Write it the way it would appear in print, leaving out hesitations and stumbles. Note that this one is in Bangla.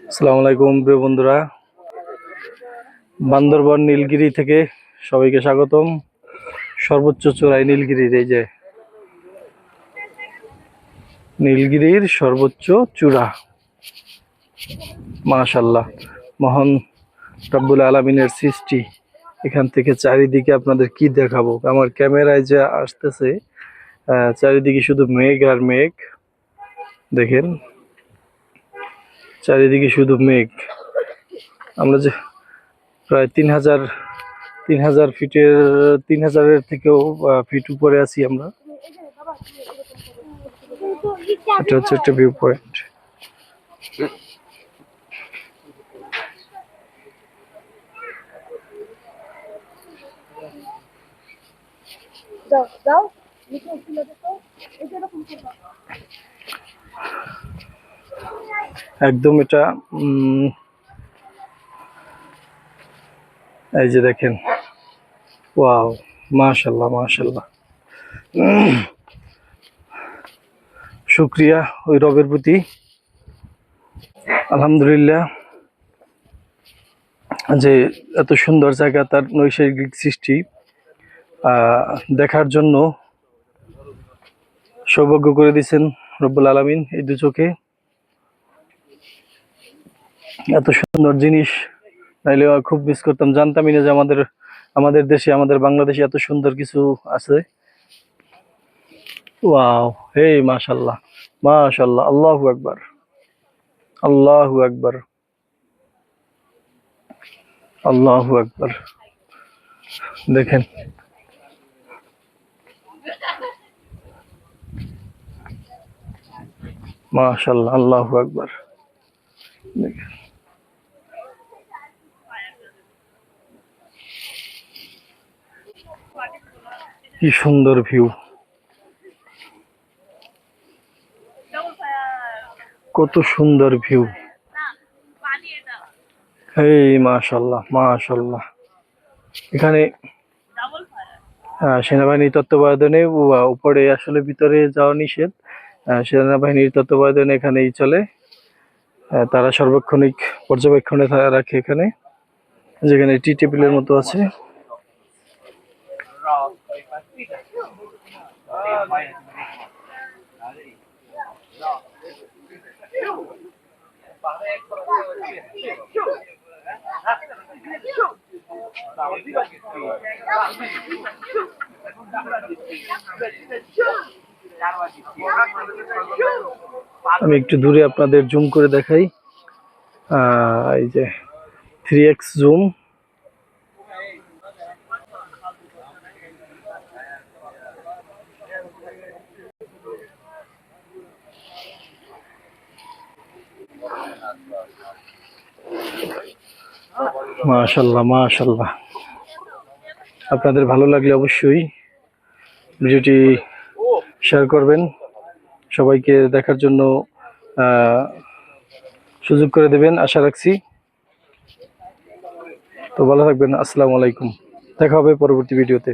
আসসালামু আলাইকুম প্রিয় বন্ধুরা, বান্দরবান নীলগিরি থেকে সবাইকে স্বাগতম। সর্বোচ্চ চূড়ায় নীলগিরির, এই যে নীলগিরির সর্বোচ্চ চূড়া। মাশাআল্লাহ, মহান রব্বুল আলামিনের সৃষ্টি। এখান থেকে চারিদিকে আপনাদের কি দেখাবো, আমার ক্যামেরায় যে আসতেছে চারিদিকে শুধু মেঘ আর মেঘ। দেখেন চারিদিকে শুধু মেঘ। আমরা যে প্রায় ৩,০০০ ফিটের ৩,০০০-এর থেকেও ফিট উপরে আছি আমরা। এটা হচ্ছে একটা ভিউ পয়েন্ট। একদম এটা এই যে দেখেন, ওয়াও, মাশাআল্লাহ মাশাআল্লাহ। শুকরিয়া ওই রবের প্রতি, আলহামদুলিল্লাহ, যে এত সুন্দর জায়গা, তার নৈসর্গিক সৃষ্টি দেখার জন্য সৌভাগ্য করে দিয়েছেন রব্বুল আলামিন এই দু চোখে। এত সুন্দর জিনিস নাইলে খুব মিস করতাম, জানতামই না যে আমাদের দেশে, আমাদের বাংলাদেশে এত সুন্দর কিছু আছে। ওয়াও, হে মাশাআল্লাহ মাশাআল্লাহ, আল্লাহু আকবার আল্লাহু আকবার আল্লাহু আকবার। দেখেন মাশাআল্লাহ, আল্লাহু আকবার। দেখেন কি সুন্দর ভিউ, কত সুন্দর ভিউ। এই মাশাআল্লাহ মাশাআল্লাহ। এখানে সেনাবাহিনীর তত্ত্বাবধানে উপরে, আসলে ভিতরে যাওয়া নিষেধ। সেনাবাহিনীর তত্ত্বাবধানে এখানেই চলে। তারা সার্বক্ষণিক পর্যবেক্ষণে রাখে এখানে, যেখানে টি টেবিলের মতো আছে। আমি একটু দূরে আপনাদের জুম করে দেখাই, এই যে 3x জুম। মাশাআল্লাহ মাশাআল্লাহ। আপনাদের ভালো লাগলে অবশ্যই ভিডিওটি শেয়ার করবেন, সবাইকে দেখার জন্য সুযোগ করে দেবেন আশা রাখছি। তো ভালো থাকবেন, আসসালামু আলাইকুম, দেখা হবে পরবর্তী ভিডিওতে।